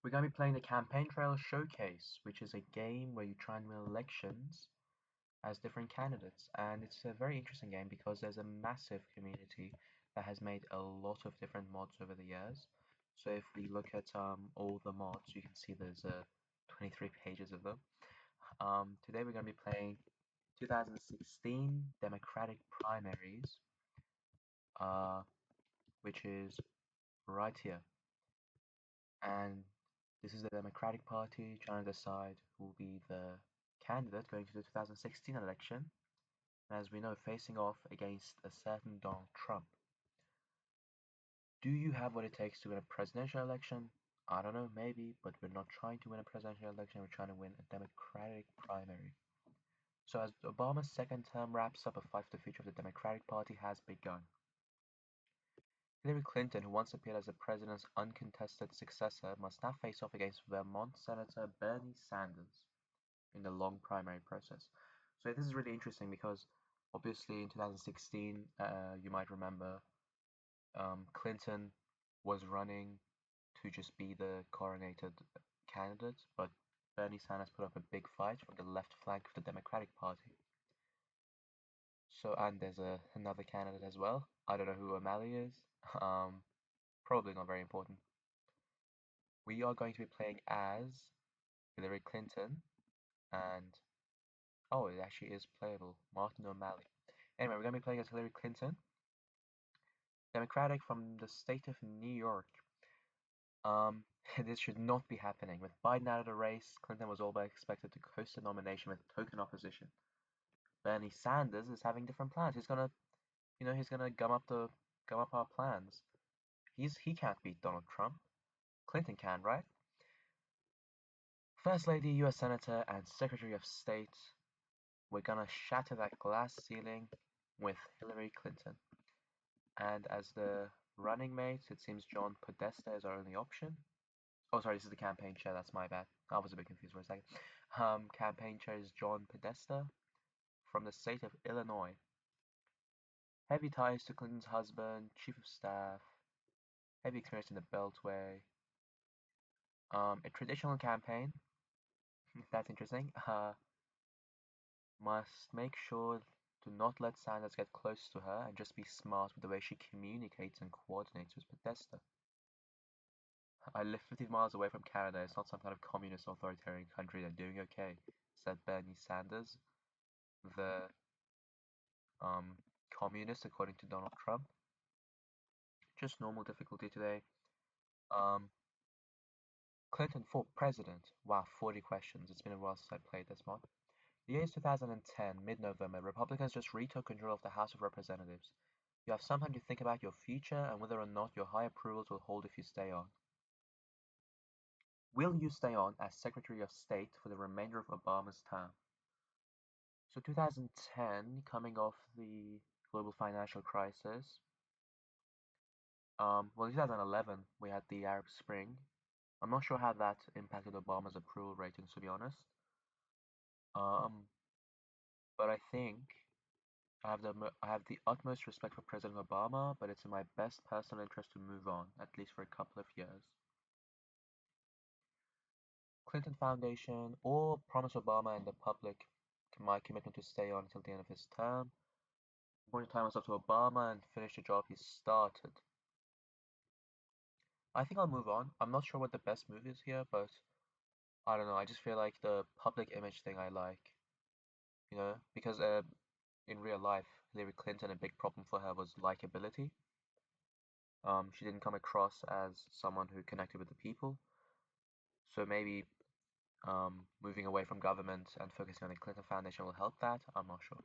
We're going to be playing the Campaign Trail Showcase, which is a game where you try and win elections as different candidates. And it's a very interesting game because there's a massive community that has made a lot of different mods over the years. So if we look at all the mods, you can see there's 23 pages of them. Today we're going to be playing 2016 Democratic Primaries, uh, which is right here. And this is the Democratic Party trying to decide who will be the candidate going to the 2016 election, and as we know, facing off against a certain Donald Trump. Do you have what it takes to win a presidential election? I don't know, maybe, but we're not trying to win a presidential election, we're trying to win a Democratic primary. So as Obama's second term wraps up, a fight for the future of the Democratic Party has begun. Hillary Clinton, who once appeared as the president's uncontested successor, must now face off against Vermont Senator Bernie Sanders in the long primary process. So this is really interesting because obviously in 2016, you might remember Clinton was running to just be the coronated candidate, but Bernie Sanders put up a big fight from the left flank of the Democratic Party. So, and there's another candidate as well. I don't know who O'Malley is. Probably not very important. We are going to be playing as Hillary Clinton, and oh, it actually is playable. Martin O'Malley. Anyway, we're going to be playing as Hillary Clinton, Democratic from the state of New York. Um, this should not be happening. With Biden out of the race, Clinton was all but expected to coast the nomination with token opposition. Bernie Sanders is having different plans. He's gonna gum up our plans. He can't beat Donald Trump. Clinton can, right? First Lady, U.S. Senator, and Secretary of State. We're gonna shatter that glass ceiling with Hillary Clinton. And as the running mate, it seems John Podesta is our only option. Oh, sorry, this is the campaign chair. That's my bad. I was a bit confused for a second. Campaign chair is John Podesta from the state of Illinois. Heavy ties to Clinton's husband, chief of staff, heavy experience in the Beltway. A traditional campaign. That's interesting. Must make sure to not let Sanders get close to her and just be smart with the way she communicates and coordinates with Podesta. I live 50 miles away from Canada. It's not some kind of communist authoritarian country. They're doing okay, said Bernie Sanders, the communist, according to Donald Trump. Just normal difficulty today. Um, Clinton for president. Wow, 40 questions. It's been a while since I played this mod. The year is 2010, mid-November. Republicans just retook control of the House of Representatives. You have some time to think about your future and whether or not your high approvals will hold if you stay on. Will you stay on as Secretary of State for the remainder of Obama's term? So 2010, coming off the global financial crisis. Well, in 2011, we had the Arab Spring. I'm not sure how that impacted Obama's approval ratings, to be honest. Um, but I think I have the utmost respect for President Obama, but it's in my best personal interest to move on, at least for a couple of years. Clinton Foundation or promise Obama and the public my commitment to stay on until the end of his term. I'm going to tie myself to Obama and finish the job he started. I think I'll move on. I'm not sure what the best move is here, but I don't know. I just feel like the public image thing I like, because in real life, Hillary Clinton, a big problem for her was likability. She didn't come across as someone who connected with the people. So maybe moving away from government and focusing on the Clinton Foundation will help that. I'm not sure.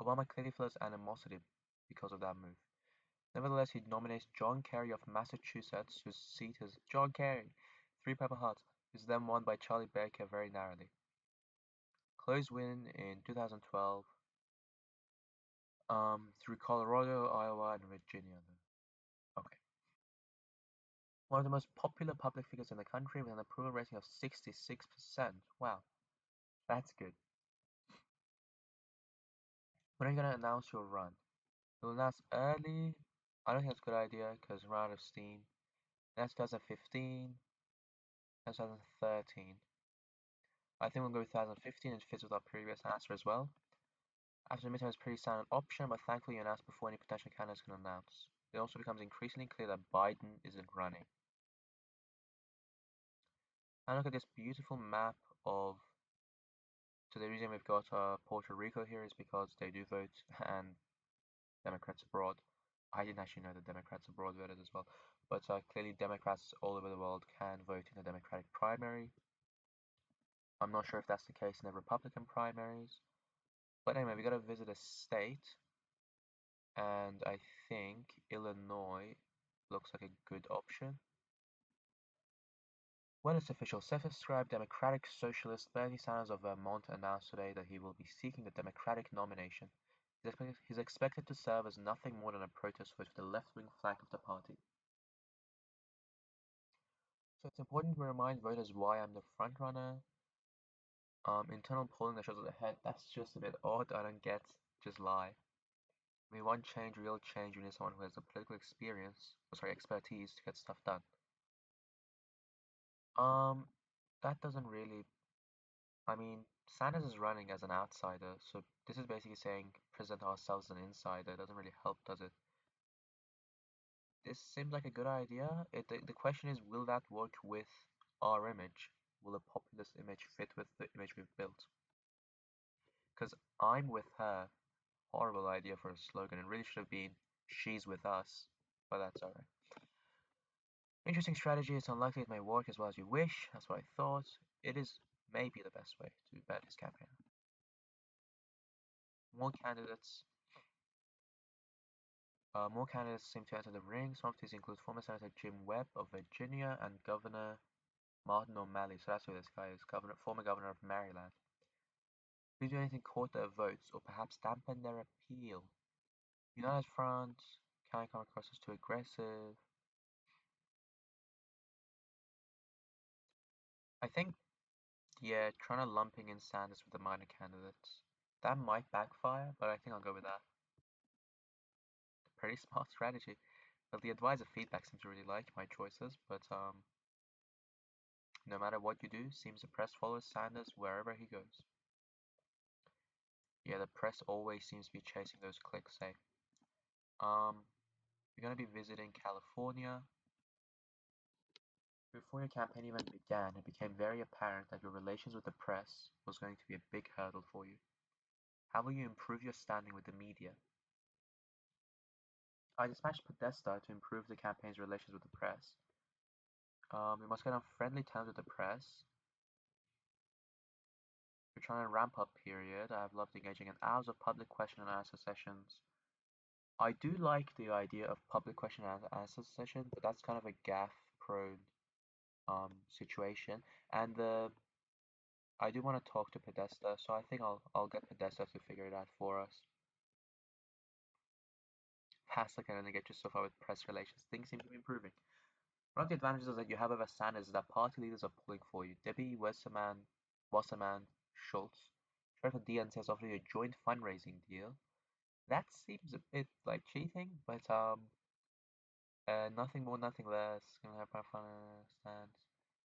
Obama clearly feels animosity because of that move. Nevertheless, he nominates John Kerry of Massachusetts, whose seat is John Kerry, 3 Pepper Hut, who is then won by Charlie Baker very narrowly. Close win in 2012 through Colorado, Iowa, and Virginia. Okay. One of the most popular public figures in the country with an approval rating of 66%. Wow, that's good. When are you going to announce your run? You'll announce early. I don't think that's a good idea because run out of steam. That's 2015, 2013. I think we'll go with 2015, it fits with our previous answer as well. After the midterm is a pretty standard option, but thankfully you announced before any potential candidates can announce. It also becomes increasingly clear that Biden isn't running. And look at this beautiful map of. So the reason we've got Puerto Rico here is because they do vote and Democrats abroad. I didn't actually know that Democrats abroad voted as well, but clearly Democrats all over the world can vote in the Democratic primary. I'm not sure if that's the case in the Republican primaries, but anyway, we got to visit a state, and I think Illinois looks like a good option. Well, it's official. Self-described Democratic Socialist Bernie Sanders of Vermont announced today that he will be seeking the Democratic nomination. He's expected to serve as nothing more than a protest vote for the left-wing flank of the party. So it's important to remind voters why I'm the front-runner. Internal polling that shows us ahead, that's just a bit odd. I don't get. Just lie. We want change, real change. We need someone who has the political expertise to get stuff done. Um, that doesn't really. I mean, Sanders is running as an outsider, so this is basically saying present ourselves as an insider. It doesn't really help, does it? This seems like a good idea. The question is, will that work with our image? Will a populist image fit with the image we've built? Because I'm with her. Horrible idea for a slogan. It really should have been she's with us, but that's alright. Interesting strategy. It's unlikely it may work as well as you wish. That's what I thought. It is maybe the best way to bet his campaign. More candidates. More candidates seem to enter the ring. Some of these include former Senator Jim Webb of Virginia and Governor Martin O'Malley. So that's who this guy is. Former governor of Maryland. Will do anything court their votes or perhaps dampen their appeal? United Front. Can I come across as too aggressive? I think, yeah, trying to lumping in Sanders with the minor candidates. That might backfire, but I think I'll go with that. Pretty smart strategy. Well, the advisor feedback seems to really like my choices, but no matter what you do, seems the press follows Sanders wherever he goes. Yeah, the press always seems to be chasing those clicks, eh? You're going to be visiting California. Before your campaign even began, it became very apparent that your relations with the press was going to be a big hurdle for you. How will you improve your standing with the media? I dispatched Podesta to improve the campaign's relations with the press. We must get on friendly terms with the press. We're trying to ramp up period. I've loved engaging in hours of public question and answer sessions. I do like the idea of public question and answer session, but that's kind of a gaffe prone situation. And I do want to talk to Podesta, so I think I'll get Podesta to figure it out for us. Hasler can only get you so far with press relations. Things seem to be improving. One of the advantages that you have over Sanders is that party leaders are pulling for you. Debbie Wasserman Schultz, chair for DNC, has offered you a joint fundraising deal. That seems a bit like cheating, but nothing more, nothing less. Gonna have my fun stands.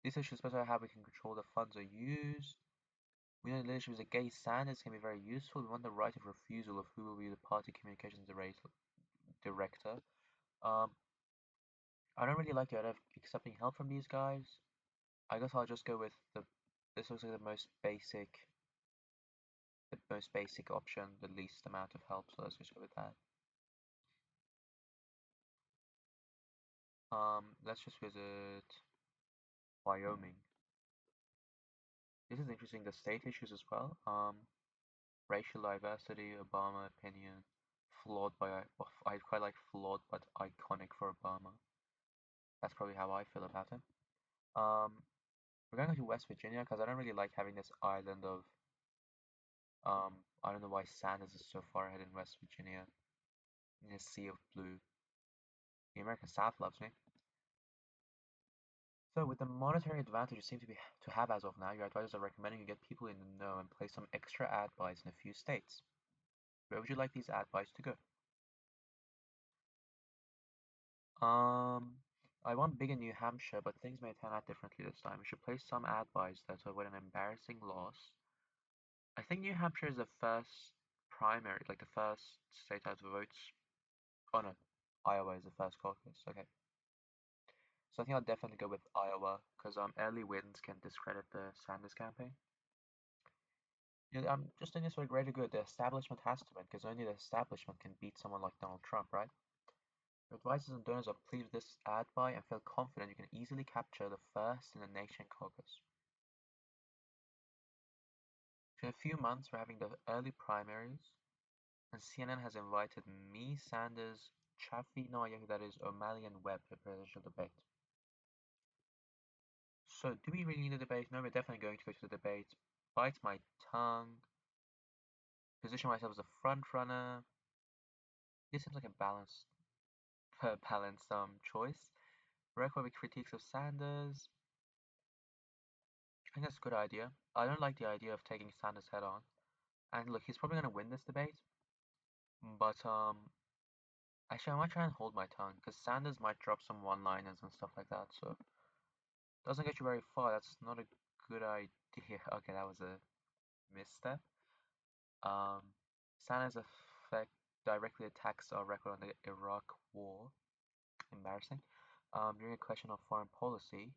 These issues specify how we can control the funds are used. We know leadership is a gay Sanders can be very useful. We want the right of refusal of who will be the party communications director. Um, I don't really like the idea of accepting help from these guys. I guess I'll just go with this looks like the most basic option, the least amount of help, so let's just go with that. Let's just visit Wyoming. This is interesting, the state issues as well. Racial diversity, Obama opinion, flawed by, I quite like flawed but iconic for Obama. That's probably how I feel about him. Um, we're going to go to West Virginia because I don't really like having this island of, I don't know why Sanders is so far ahead in West Virginia in a sea of blue. The American South loves me. So with the monetary advantage you seem to have as of now, your advisors are recommending you get people in the know and place some extra ad buys in a few states. Where would you like these ad buys to go? I won big in New Hampshire, but things may turn out differently this time. We should place some ad buys there to avoid an embarrassing loss. I think New Hampshire is the first primary, like the first state out of votes. Oh no, Iowa is the first caucus. Okay. So I think I'll definitely go with Iowa because early wins can discredit the Sanders campaign. Yeah, I'm just doing this for the greater good. The establishment has to win because only the establishment can beat someone like Donald Trump, right? Your advisors and donors are pleased with this ad buy and feel confident you can easily capture the first in the nation caucus. In a few months, we're having the early primaries, and CNN has invited me, Sanders, Chaffee, no idea who that is, O'Malley, and Webb to a presidential debate. So, do we really need a debate? No, we're definitely going to go to the debate. Bite my tongue. Position myself as a front runner. This seems like a balanced choice. Record with critiques of Sanders. I think that's a good idea. I don't like the idea of taking Sanders head on. And look, he's probably going to win this debate. But actually, I might try and hold my tongue because Sanders might drop some one-liners and stuff like that. So doesn't get you very far. That's not a good idea. Okay, that was a misstep. Um, Sanders effect directly attacks our record on the Iraq War. Embarrassing. During a question of foreign policy,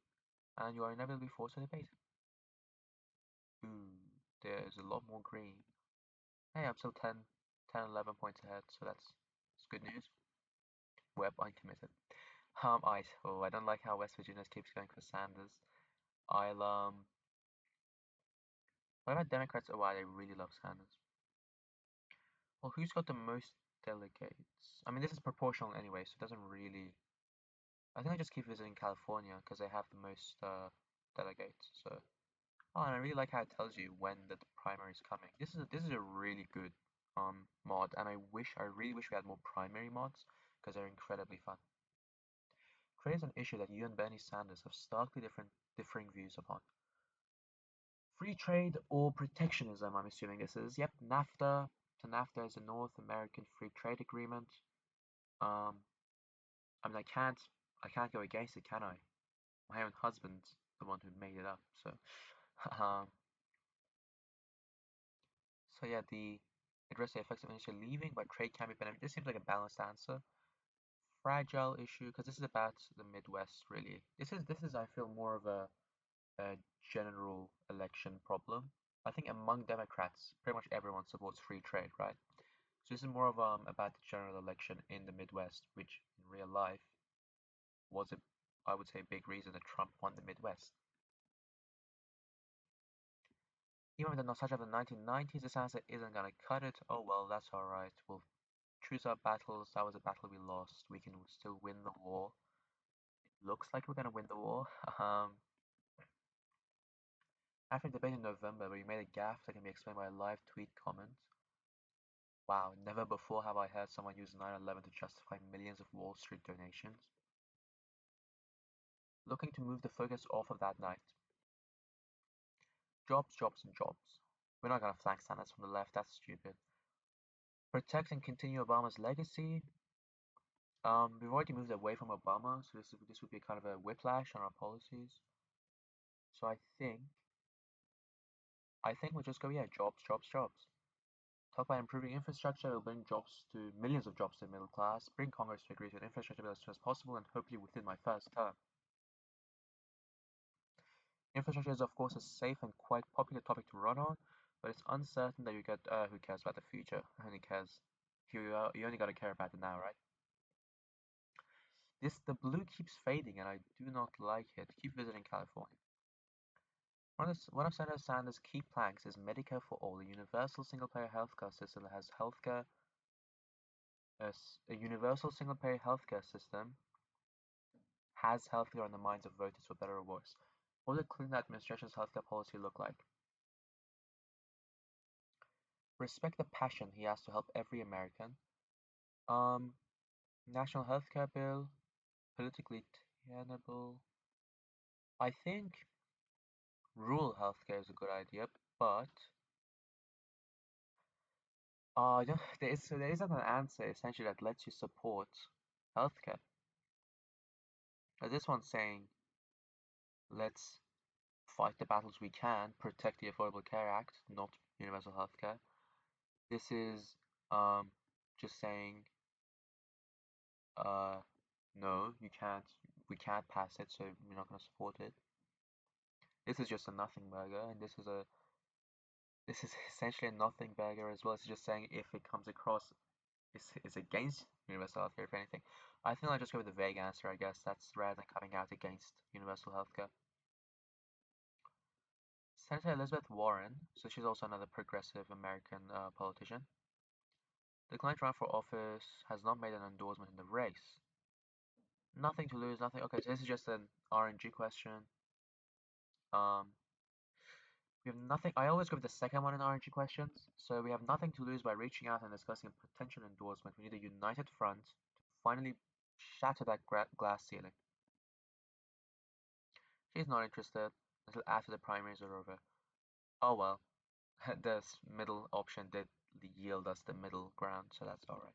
and you are inevitably forced to debate. Ooh, there's a lot more green. Hey, I'm still 11 points ahead, so that's good news. Web uncommitted. I don't like how West Virginia keeps going for Sanders. I'll what about Democrats? Oh, wow, they really love Sanders. Well, who's got the most delegates? I mean, this is proportional anyway, so it doesn't really. I think I just keep visiting California because they have the most delegates. So, oh, and I really like how it tells you when the primary is coming. This is a really good mod, and I really wish we had more primary mods because they're incredibly fun. Trade is an issue that you and Bernie Sanders have starkly differing views upon. Free trade or protectionism, I'm assuming this is. Yep, NAFTA. So NAFTA is a North American Free Trade Agreement. Um, I mean, I can't go against it, can I? My own husband's the one who made it up. So, um, so yeah, the address the effects of industry leaving, but trade can be beneficial. This seems like a balanced answer. Fragile issue, because this is about the Midwest, really. This is I feel more of a general election problem. I think among Democrats, pretty much everyone supports free trade, right? So this is more of about the general election in the Midwest, which in real life was I would say, a big reason that Trump won the Midwest. Even with the nostalgia of the 1990s, this answer isn't gonna cut it. Oh well, that's alright. We'll choose our battles. That was a battle we lost. We can still win the war. It looks like we're gonna win the war. Um, After the debate in November, where you made a gaffe that can be explained by a live tweet comment. Wow, never before have I heard someone use 9/11 to justify millions of Wall Street donations. Looking to move the focus off of that night. Jobs, jobs, and jobs. We're not gonna flank Sanders from the left, that's stupid. Protect and continue Obama's legacy. We've already moved away from Obama, so this would be kind of a whiplash on our policies. So I think we'll just go, yeah, jobs, jobs, jobs. Talk about improving infrastructure will bring jobs to millions of jobs to the middle class, bring Congress to agree to an infrastructure bill as soon as possible, and hopefully within my first term. Infrastructure is of course a safe and quite popular topic to run on, but it's uncertain that you get who cares about the future? Only cares you only gotta care about the now, right? The blue keeps fading and I do not like it. Keep visiting California. One of Senator Sanders' key planks is Medicare for all, a universal single-payer healthcare system that has a universal single-payer healthcare system has healthcare on the minds of voters for better or worse. What would the Clinton administration's healthcare policy look like? Respect the passion he has to help every American. Um, National healthcare bill, politically tenable. I think rural healthcare is a good idea, but there isn't an answer essentially that lets you support healthcare. This one's saying, let's fight the battles we can, protect the Affordable Care Act, not universal healthcare. This is um, just saying, uh, no, you can't, we can't pass it, so we're not going to support it. This is just a nothing burger, and this is essentially a nothing burger as well. It's just saying if it comes across is against universal healthcare, if anything. I think I'll just go with the vague answer, I guess. That's rather than coming out against universal healthcare. Senator Elizabeth Warren, so she's also another progressive American politician, declined to run for office, has not made an endorsement in the race. Nothing to lose, nothing. Okay, so this is just an RNG question. Um, we have nothing. I always go with the second one in RNG questions. So we have nothing to lose by reaching out and discussing a potential endorsement. We need a united front to finally shatter that glass ceiling. She's not interested until after the primaries are over. Oh well, this middle option did yield us the middle ground, so that's alright.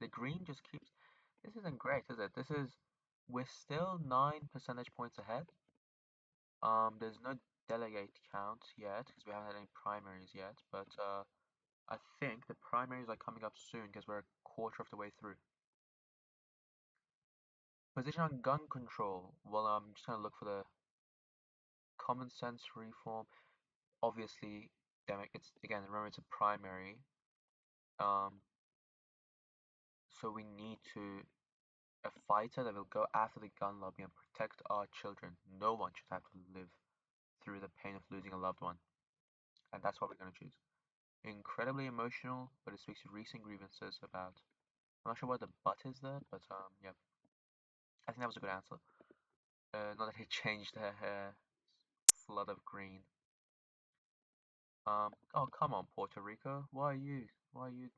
The green just keeps. This isn't great, is it? We're still 9 percentage points ahead. There's no delegate count yet because we haven't had any primaries yet, but I think the primaries are coming up soon because we're a quarter of the way through. Position on gun control. Well, I'm just gonna look for the common sense reform. Obviously, it's again, remember it's a primary. Um, so we need a fighter that will go after the gun lobby and protect our children. No one should have to live through the pain of losing a loved one, and that's what we're going to choose. Incredibly emotional, but it speaks to recent grievances about. I'm not sure what the but is there, but yeah, I think that was a good answer. Not that it changed the flood of green. Oh come on, Puerto Rico, why are you? Why are you?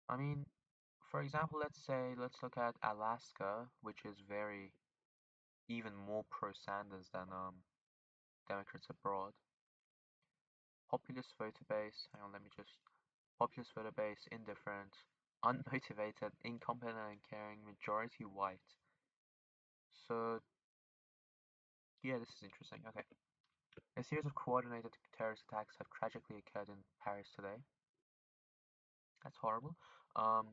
I mean, for example, let's look at Alaska, which is very even more pro Sanders than Democrats abroad. Populist voter base. Hang on, let me just. Populist voter base, indifferent, unmotivated, incompetent and caring, majority white. So yeah, this is interesting. Okay. A series of coordinated terrorist attacks have tragically occurred in Paris today. That's horrible. Um,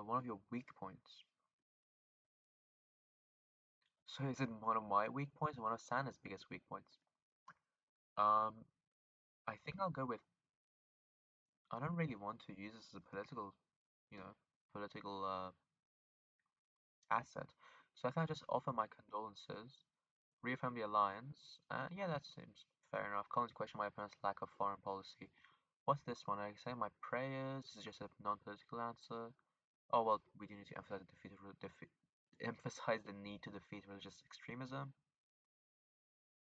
one of your weak points. So is it one of my weak points or one of Sanders' biggest weak points? Um, I think I'll go with. I don't really want to use this as a political, you know, political asset. So I think I just offer my condolences, reaffirm the alliance. Yeah, that seems fair enough. Collins question my opponent's lack of foreign policy. What's this one? I say my prayers. This is just a non-political answer. Oh well, we do need to emphasize the need to defeat religious extremism.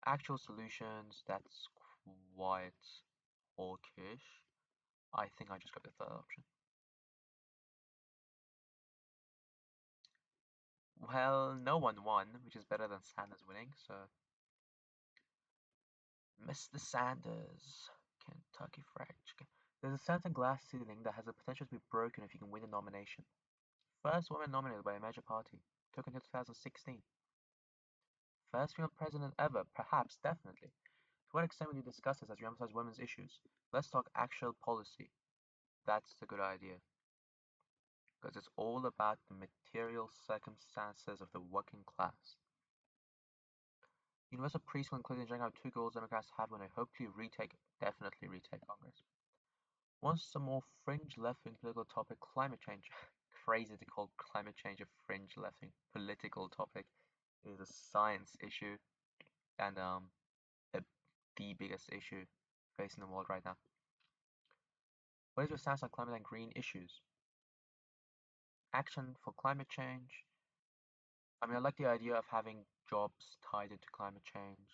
Actual solutions. That's quite hawkish. I think I just got the third option. Well, no one won, which is better than Sanders winning. So, Mr. Sanders, Kentucky Fried Chicken. There's a certain glass ceiling that has the potential to be broken if you can win a nomination. First woman nominated by a major party. Took until 2016. First female president ever, perhaps, definitely. To what extent will you discuss this as you emphasize women's issues? Let's talk actual policy. That's the good idea. Because it's all about the material circumstances of the working class. Universal preschool including showing out two goals Democrats have when they hopefully definitely retake Congress. Once a more fringe left-wing political topic, climate change. Crazy to call climate change a fringe left-wing political topic. It is a science issue and the biggest issue facing the world right now. What is your stance on climate and green issues? Action for climate change. I mean, I like the idea of having jobs tied into climate change.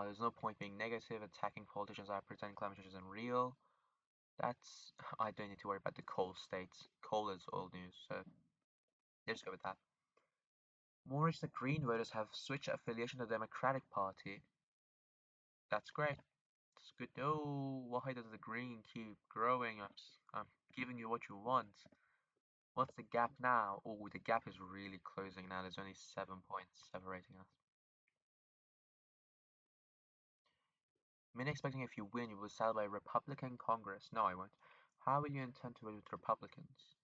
There's no point being negative, attacking politicians that pretend climate change isn't real. That's I don't need to worry about the coal states. Coal is old news, so let's go with that. More recent Green voters have switched affiliation to the Democratic Party. That's great. It's good. Oh, why does the green keep growing? I'm giving you what you want. What's the gap now? Oh, the gap is really closing now. There's only 7 points separating us. Many expecting if you win, you will celebrate Republican Congress. No, I won't. How will you intend to vote with Republicans?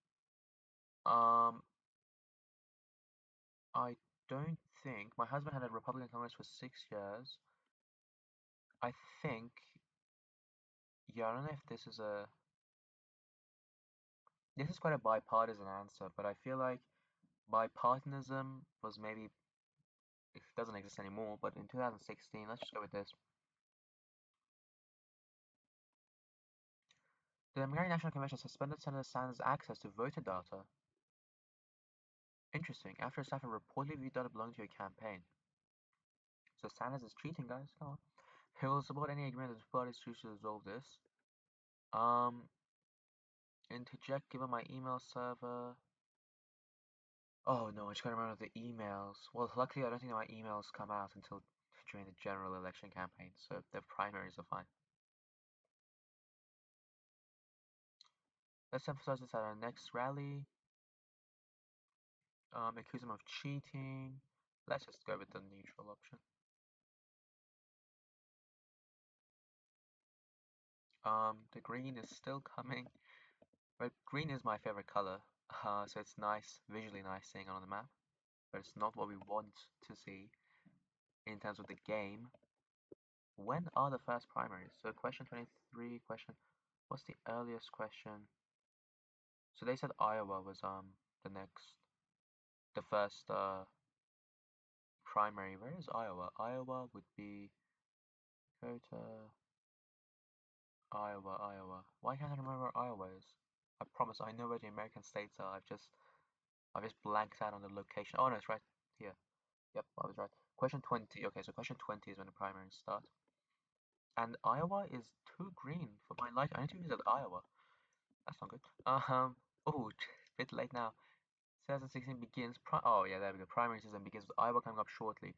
Um, I don't think. My husband had a Republican Congress for 6 years. I think, yeah, I don't know if this is quite a bipartisan answer, but I feel like bipartisanism was maybe, it doesn't exist anymore, but in 2016, let's just go with this. The American National Convention suspended Senator Sanders' access to voter data. Interesting. After a staffer reportedly viewed data belonging to a campaign. So Sanders is cheating, guys. Come on. He will support any agreement that the parties choose to resolve this. Interject given my email server. Oh no, I just gotta remember the emails. Well, luckily I don't think that my emails come out until during the general election campaign, so the primaries are fine. Let's emphasize this at our next rally. Accuse him of cheating. Let's just go with the neutral option. The green is still coming. But green is my favorite color, so it's nice, visually nice seeing it on the map. But it's not what we want to see in terms of the game. When are the first primaries? So question 23, what's the earliest question? So they said Iowa was the first primary. Where is Iowa? Iowa would be, go to Iowa. Why can't I remember where Iowa is? I promise I know where the American states are. I've just blanked out on the location. Oh no, it's right here. Yep, I was right. Question 20. Okay, so question 20 is when the primaries start. And Iowa is too green for my life. I need to visit Iowa. That's not good. Oh, bit late now. 2016 begins. Oh yeah, there we go. Primary season begins with Iowa coming up shortly.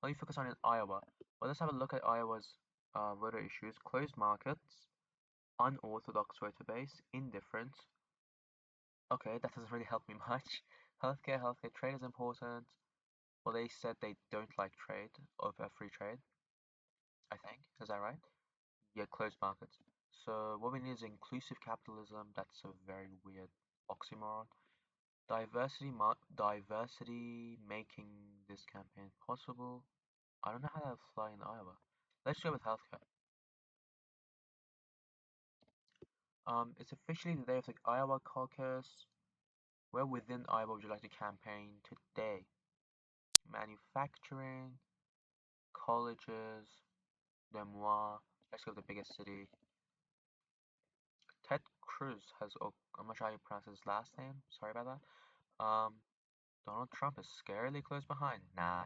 What do you focus on in Iowa? Well, let's have a look at Iowa's voter issues. Closed markets, unorthodox voter base, indifferent. Okay, that doesn't really help me much. Healthcare trade is important. Well, they said they don't like trade over free trade, I think. Is that right? Yeah, closed markets. So what we need is inclusive capitalism. That's a very weird oxymoron. Diversity making this campaign possible. I don't know how that'll fly in Iowa. Let's go with healthcare. It's officially the day of the Iowa caucus. Where within Iowa would you like to campaign today? Manufacturing, colleges, Des Moines. Let's go with the biggest city. Ted Cruz has, oh, I'm not sure how you pronounce his last name. Sorry about that. Donald Trump is scarily close behind. Nah.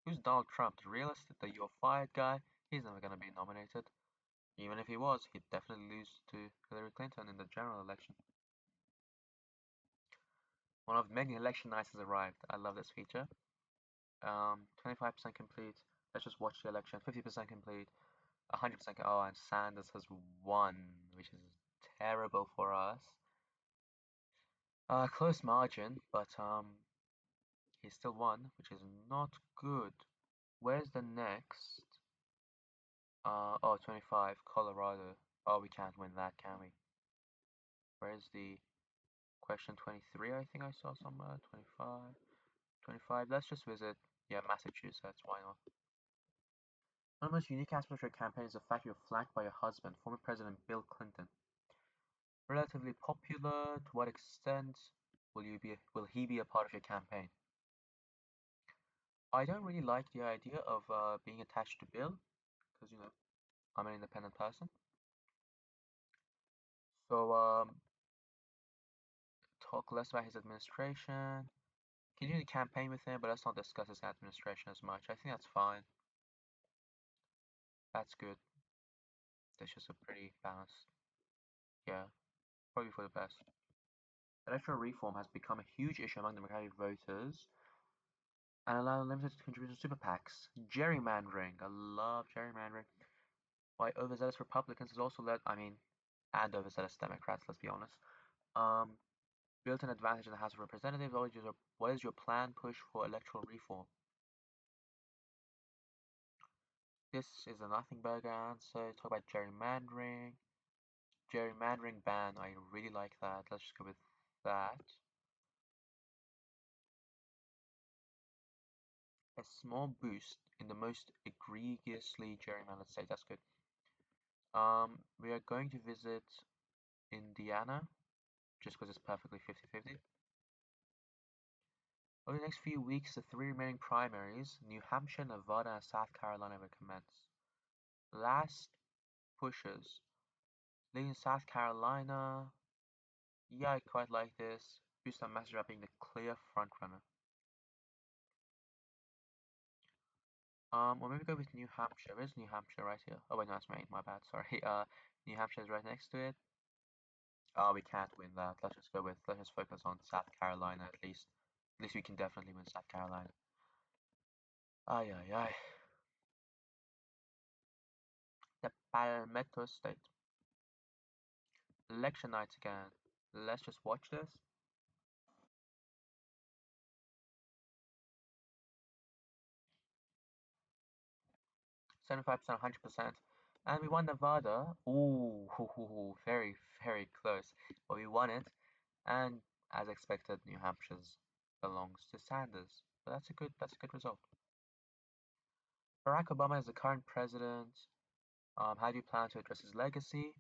Who's Donald Trump? The realist, the you're fired guy? He's never gonna be nominated. Even if he was, he'd definitely lose to Hillary Clinton in the general election. One of many election nights has arrived. I love this feature. 25% complete. Let's just watch the election. 50% complete. 100%. Oh, and Sanders has won, which is terrible for us. Close margin, but he still won, which is not good. Where's the next? Oh, 25, Colorado. Oh, we can't win that, can we? Where's the question 23? I think I saw somewhere. 25, 25. Let's just visit. Yeah, Massachusetts. Why not? One of the most unique aspects of your campaign is the fact you're flanked by your husband, former President Bill Clinton. Relatively popular. To what extent will he be a part of your campaign? I don't really like the idea of being attached to Bill, because I'm an independent person. So talk less about his administration. Continue to campaign with him, but let's not discuss his administration as much. I think that's fine. That's good. That's just a pretty balanced. Yeah, probably for the best. Electoral reform has become a huge issue among Democratic voters and allow limited contribution to super PACs. Gerrymandering. I love gerrymandering. Why overzealous Republicans has also led, and overzealous Democrats, let's be honest, Built-in advantage in the House of Representatives. What is your plan push for electoral reform? This is a nothing burger answer. Talk about gerrymandering. Gerrymandering ban. I really like that. Let's just go with that. A small boost in the most egregiously gerrymandered state. That's good. We are going to visit Indiana just because it's perfectly 50-50. Over the next few weeks, the three remaining primaries, New Hampshire, Nevada, and South Carolina, will commence. Last pushes. Leading South Carolina. Yeah, I quite like this. Boost that message about being the clear frontrunner. Or maybe go with New Hampshire. Where's New Hampshire right here? Oh wait, no, that's Maine. My bad. Sorry. New Hampshire is right next to it. Oh, we can't win that. Let's just focus on South Carolina at least. At least we can definitely win South Carolina. Ay, ay, ay. The Palmetto State. Election night again. Let's just watch this. 75%, 100%. And we won Nevada. Ooh, very, very close. But we won it. And as expected, New Hampshire's belongs to Sanders. But that's a good result. Barack Obama is the current president. How do you plan to address his legacy?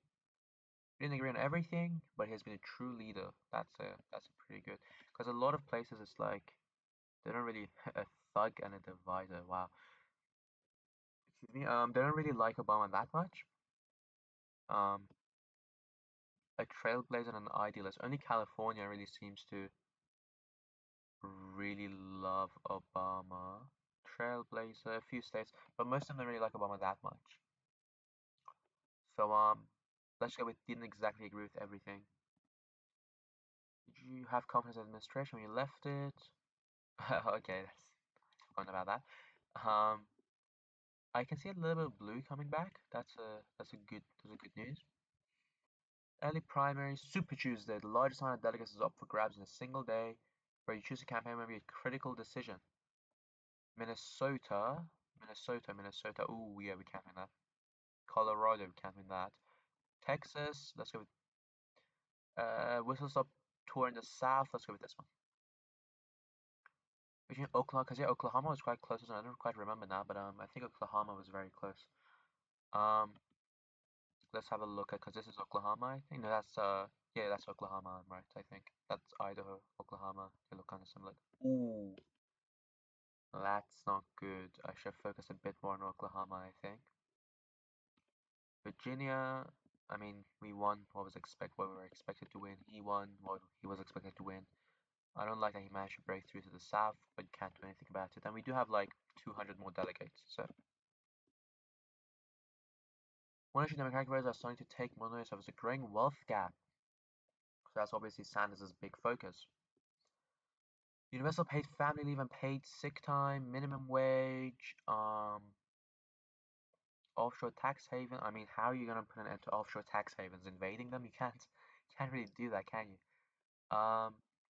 We didn't agree on everything, but he has been a true leader. That's a pretty good. Because a lot of places it's like they don't really a thug and a divider. Wow. Excuse me. They don't really like Obama that much. Um, a trailblazer and an idealist. Only California really seems to really love Obama. Trailblazer, a few states, but most of them don't really like Obama that much. So let's go with didn't exactly agree with everything. Did you have confidence in the administration when you left it? Okay, that's forgotten about that. Um, I can see a little bit of blue coming back. That's a good news. Early primaries, Super Tuesday. The largest amount of delegates is up for grabs in a single day, where you choose a campaign may be a critical decision. Minnesota, Minnesota. Ooh, yeah, we can't win that. Colorado, we can't win that. Texas, let's go with whistle stop tour in the South. Let's go with this one. Between Oklahoma, because yeah, Oklahoma was quite close. I don't quite remember now, but I think Oklahoma was very close. Um, let's have a look at because this is Oklahoma. I think no, that's yeah, that's Oklahoma. I'm right. I think that's Idaho, Oklahoma. They look kind of similar. Ooh, that's not good. I should focus a bit more on Oklahoma. I think. Virginia, I mean, we won what we were expected to win. He won what he was expected to win. I don't like that he managed to break through to the south, but can't do anything about it. And we do have like 200 more delegates, so. One issue Democratic voters are starting to take more notice of is a growing wealth gap. So that's obviously Sanders' big focus. Universal paid family leave and paid sick time, minimum wage, offshore tax haven. I mean, how are you gonna put an end to offshore tax havens? Invading them? You can't really do that, can you?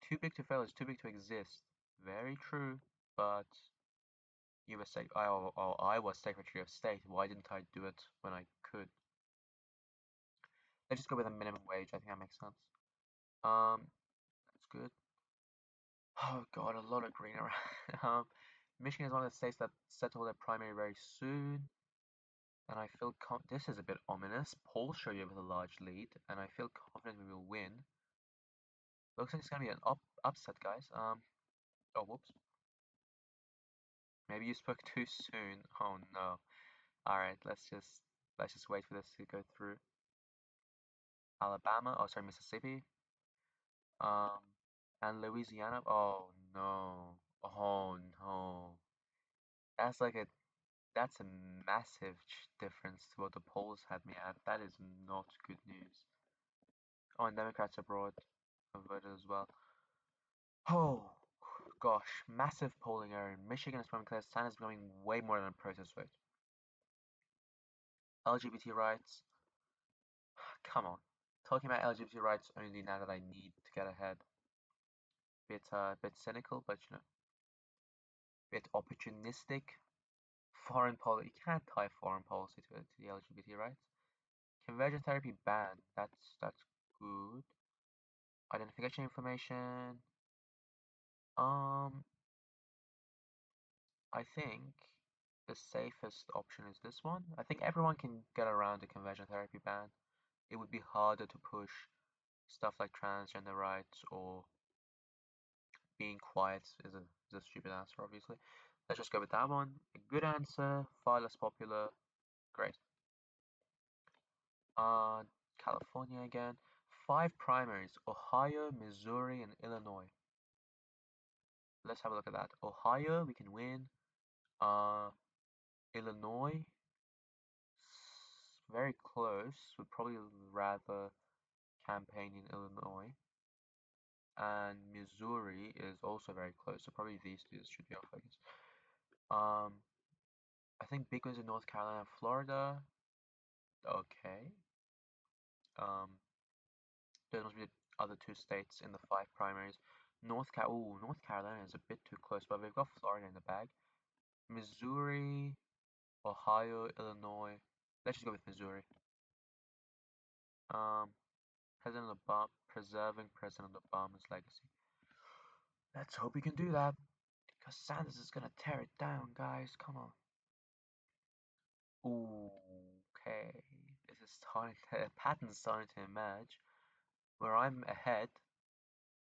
Too big to fail is too big to exist. Very true, but you were I was Secretary of State. Why didn't I do it when I could? Let's just go with a minimum wage. I think that makes sense. That's good. Oh God, a lot of green around. Michigan is one of the states that settle their primary very soon, and I feel this is a bit ominous. Polls show you with a large lead, and I feel confident we will win. Looks like it's gonna be an upset, guys. Oh whoops. Maybe you spoke too soon. Oh no. All right, let's just wait for this to go through. Alabama, oh sorry, Mississippi, um, and Louisiana. Oh no. Oh no. That's like a that's a massive difference to what the polls had me at. That is not good news. Oh, and Democrats abroad have voted as well. Oh gosh, massive polling error. Michigan is becoming clear. Sanders is becoming way more than a protest vote. LGBT rights. Come on. Talking about LGBT rights only now that I need to get ahead. bit cynical, but bit opportunistic. Foreign policy, you can't tie foreign policy to the LGBT rights. Conversion therapy ban, that's good. Identification information. Um, I think the safest option is this one. I think everyone can get around the conversion therapy ban. It would be harder to push stuff like transgender rights or being quiet is a stupid answer, obviously. Let's just go with that one. A good answer, far less popular. Great. Uh, California again. Five primaries, Ohio, Missouri, and Illinois. Let's have a look at that. Ohio, we can win. Uh, Illinois, very close. Would probably rather campaign in Illinois. And Missouri is also very close. So probably these two should be our focus. Um, I think big ones in North Carolina and Florida. Okay. Those must be the other two states in the five primaries. North Carolina is a bit too close, but we've got Florida in the bag. Missouri, Ohio, Illinois. Let's just go with Missouri. Um, President Obama, preserving President Obama's legacy. Let's hope we can do that, because Sanders is gonna tear it down, guys. Come on. Ooh, okay. This is starting to, a pattern's starting to emerge, where I'm ahead,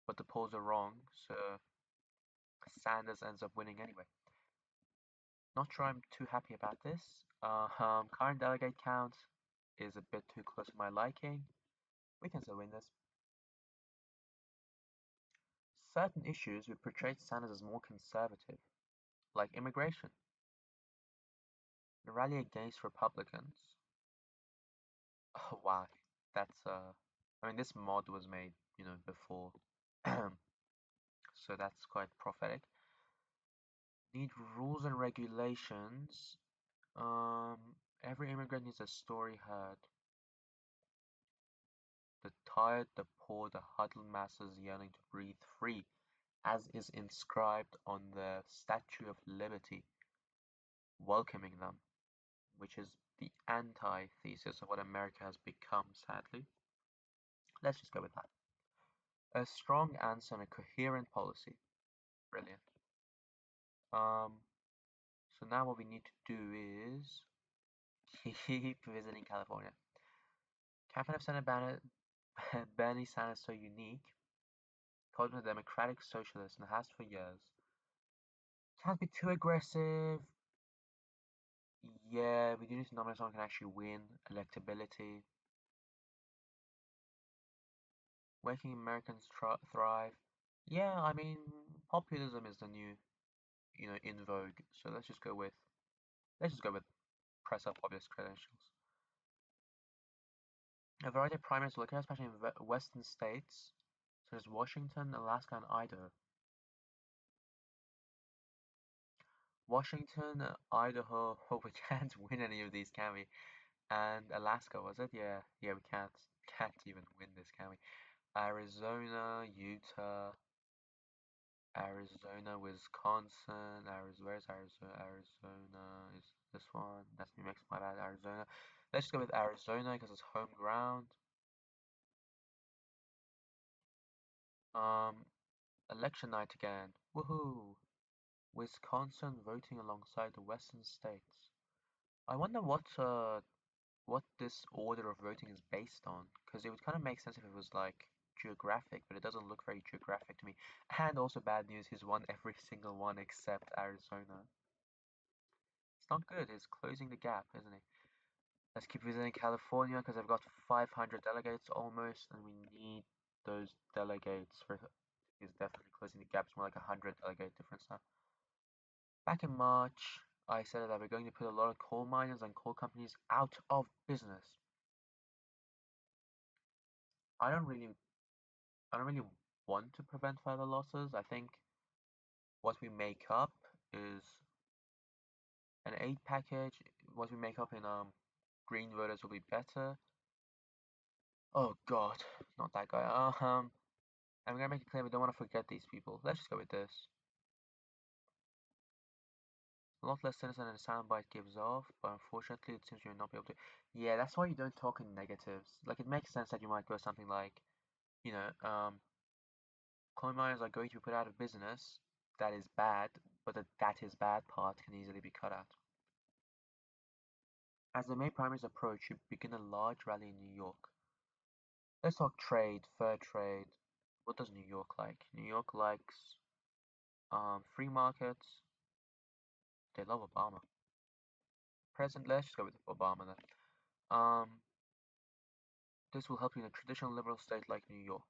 but the polls are wrong, so Sanders ends up winning anyway. Not sure I'm too happy about this. Current delegate count is a bit too close to my liking. We can still win this. Certain issues would portray Sanders as more conservative, like immigration. The rally against Republicans. Oh wow, that's I mean this mod was made, before, so that's quite prophetic. Need rules and regulations. Um, every immigrant needs a story heard. The tired, the poor, the huddled masses yearning to breathe free, as is inscribed on the Statue of Liberty, welcoming them, which is the antithesis of what America has become, sadly. Let's just go with that. A strong answer and a coherent policy. Brilliant. Um, so now what we need to do is keep visiting California. Campaign of Senator Bernie Sanders so unique, called him a democratic socialist and has for years. Can't be too aggressive. Yeah, we do need to nominate someone who can actually win electability. Making Americans thrive. Yeah, I mean, populism is the new, in vogue. So let's just go with press up populist credentials. A variety of primaries located, especially in western states, such as Washington, Alaska, and Idaho. Washington, Idaho, oh, we can't win any of these, can we? And Alaska, was it? Yeah, we can't even win this, can we? Arizona, Utah, Arizona, Wisconsin, where's Arizona? Arizona is this one. That's New Mexico, my bad, Arizona. Let's just go with Arizona because it's home ground. Um, Election night again. Woohoo! Wisconsin voting alongside the western states. I wonder what this order of voting is based on, because it would kind of make sense if it was like geographic, but it doesn't look very geographic to me. And also bad news, he's won every single one except Arizona. It's not good. It's closing the gap, isn't it? Let's keep visiting California because I've got 500 delegates almost, and we need those delegates for. Is definitely closing the gap. It's more like 100 delegate difference now. Back in March, I said that we're going to put a lot of coal miners and coal companies out of business. I don't really, I don't really want to prevent further losses. I think what we make up is an aid package. What we make up in green voters will be better. Oh God, not that guy. I'm gonna make it clear we don't want to forget these people. Let's just go with this. A lot less sinister than the soundbite gives off, but unfortunately it seems you'll not be able to. Yeah, that's why you don't talk in negatives. Like, it makes sense that you might go something like, you know, coal miners are going to be put out of business. That is bad, but the that is bad part can easily be cut out. As the May primaries approach, you begin a large rally in New York. Let's talk trade, fair trade. What does New York like? New York likes free markets. They love Obama. President, let's just go with Obama then. This will help you in a traditional liberal state like New York.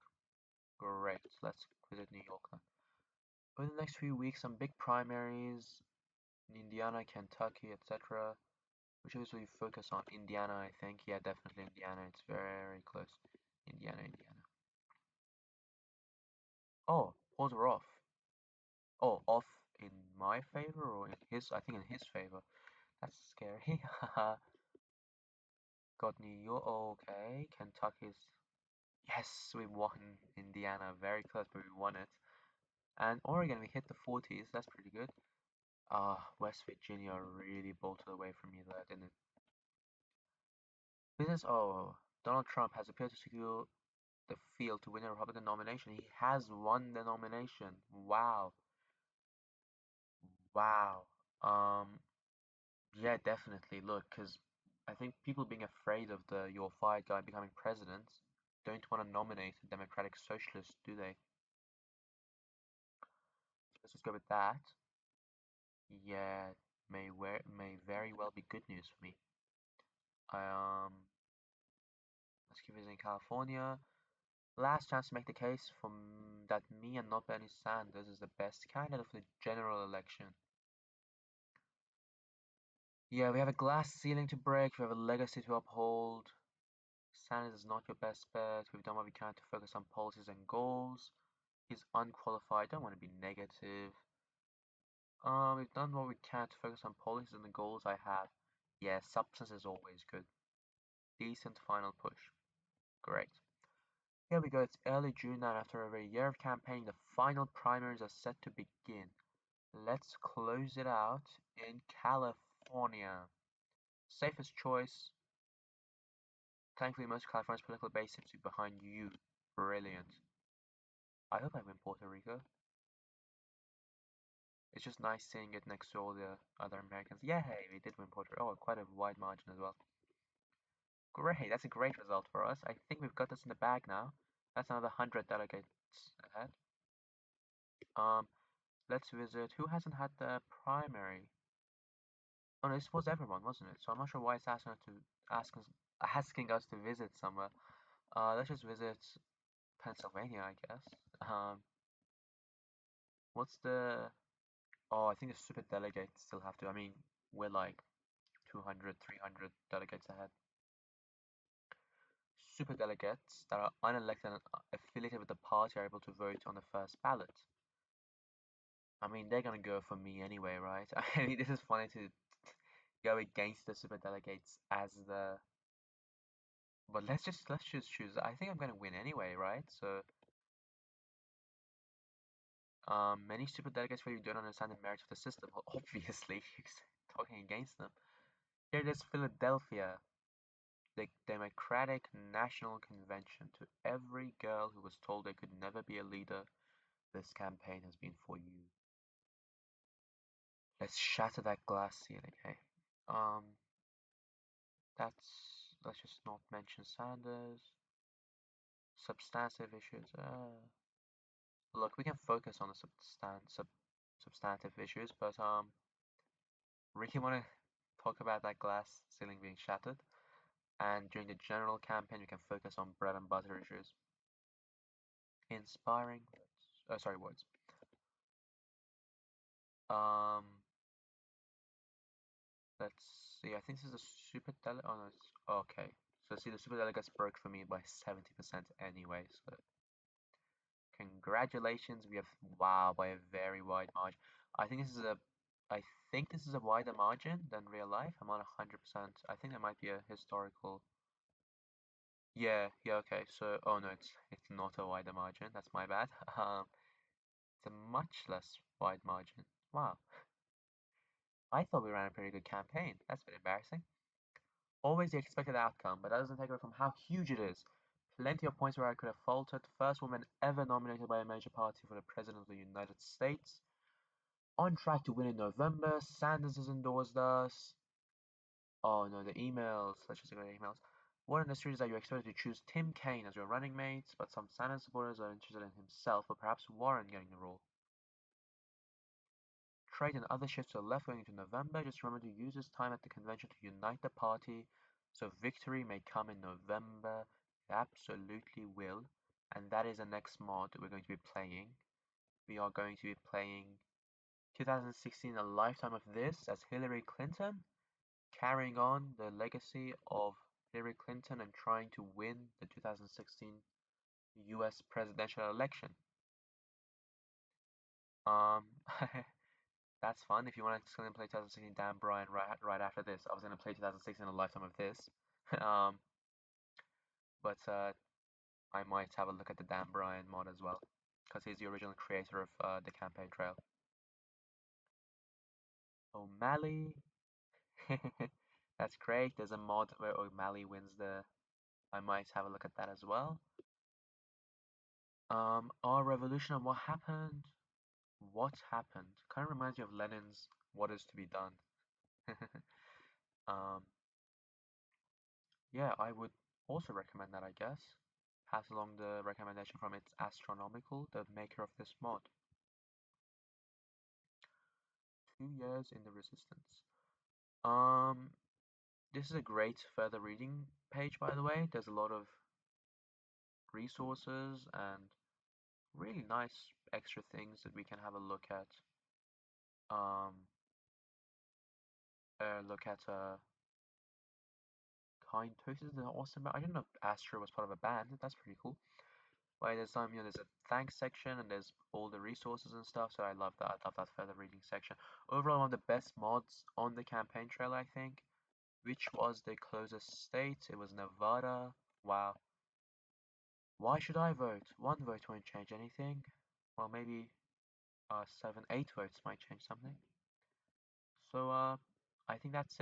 Great, let's visit New York then. Over the next few weeks, some big primaries in Indiana, Kentucky, etc. Which is we focus on Indiana, I think. Yeah, definitely Indiana. It's very close. Indiana, Indiana. Oh, polls are off. Oh, off in my favor or in his? I think in his favor. That's scary. Got New York. Okay, Kentucky's. Yes, we won Indiana. Very close, but we won it. And Oregon, we hit the 40s. That's pretty good. West Virginia really bolted away from me there, didn't it? Business. Oh, Donald Trump has appeared to secure the field to win a Republican nomination. He has won the nomination. Wow. Wow. Um, yeah, definitely. Look, because I think people being afraid of the "you're fired" guy becoming president don't want to nominate a Democratic Socialist, do they? Let's just go with that. Yeah, may very well be good news for me. Let's keep visiting California. Last chance to make the case for that me and not Bernie Sanders is the best candidate for the general election. Yeah, we have a glass ceiling to break, we have a legacy to uphold. Sanders is not your best bet. We've done what we can to focus on policies and goals. He's unqualified. Don't want to be negative. We've done what we can to focus on policies and the goals I have. Yeah, substance is always good. Decent final push. Great. Here we go. It's early June now. After over a year of campaigning, the final primaries are set to begin. Let's close it out in California. Safest choice. Thankfully, most of California's political base seems to be behind you. Brilliant. I hope I win Puerto Rico. It's just nice seeing it next to all the other Americans. Yeah, hey, we did win Puerto Rico. Oh, quite a wide margin as well. Great, that's a great result for us. I think we've got this in the bag now. That's another 100 delegates ahead. Um, let's visit. Who hasn't had the primary? Oh no, this was everyone, wasn't it? So I'm not sure why it's asking us to visit somewhere. Let's just visit Pennsylvania, I guess. What's the? Oh, I think the super delegates still have to. I mean, we're like 200, 300 delegates ahead. Super delegates that are unelected and affiliated with the party are able to vote on the first ballot. I mean, they're gonna go for me anyway, right? I mean, this is funny to go against the super delegates as the. But let's just choose. I think I'm gonna win anyway, right? So, many super delegates where you don't understand the merits of the system. Well, obviously, talking against them. Here it is, Philadelphia. The Democratic National Convention. To every girl who was told they could never be a leader, this campaign has been for you. Let's shatter that glass ceiling, hey? Um, let's just not mention Sanders. Substantive issues. Look, we can focus on the substantive issues, but really want to talk about that glass ceiling being shattered. And during the general campaign, we can focus on bread and butter issues. Inspiring words. Sorry, words. Um, let's see. I think this is a super delegate. Oh no, it's okay. So see, the super delegates broke for me by 70% anyway. So congratulations, we have wow by a very wide margin. I think this is a I think this is a wider margin than real life. I'm not 100%. I think there might be a historical. Yeah, okay. So, oh no, it's not a wider margin. That's my bad. It's a much less wide margin. Wow. I thought we ran a pretty good campaign. That's a bit embarrassing. Always the expected outcome, but that doesn't take away from how huge it is. Plenty of points where I could have faltered. First woman ever nominated by a major party for the President of the United States. On track to win in November. Sanders has endorsed us. Oh no, the emails. Let's just go to the emails. What in the street is that you expected to choose Tim Kaine as your running mate, but some Sanders supporters are interested in himself, or perhaps Warren getting the role. Trade and other shifts to the left going into November. Just remember to use this time at the convention to unite the party, so victory may come in November. It absolutely will. And that is the next mod we're going to be playing. We are going to be playing 2016, A Lifetime of This as Hillary Clinton, carrying on the legacy of Hillary Clinton and trying to win the 2016 US presidential election. Um, that's fun. If you want to play 2016 Dan Bryan right after this, I was gonna play 2016 A Lifetime of This. um, but I might have a look at the Dan Bryan mod as well, because he's the original creator of the campaign trail. O'Malley, that's great. There's a mod where O'Malley wins the. I might have a look at that as well. Our revolution and what happened? What happened? Kind of reminds me of Lenin's "What is to be done." um, yeah, I would also recommend that, I guess. Pass along the recommendation from ItsAstronomical, the maker of this mod. 2 years in the resistance. Um, this is a great further reading page, by the way. There's a lot of resources and really nice extra things that we can have a look at. Um, Kind Toast is an awesome band. I didn't know Astro was part of a band. That's pretty cool. Like there's there's a thanks section and there's all the resources and stuff. So I love that. I love that further reading section. Overall, one of the best mods on the campaign trail, I think. Which was the closest state? It was Nevada. Wow. Why should I vote? One vote won't change anything. Well, maybe 7, 8 votes might change something. So I think that's it.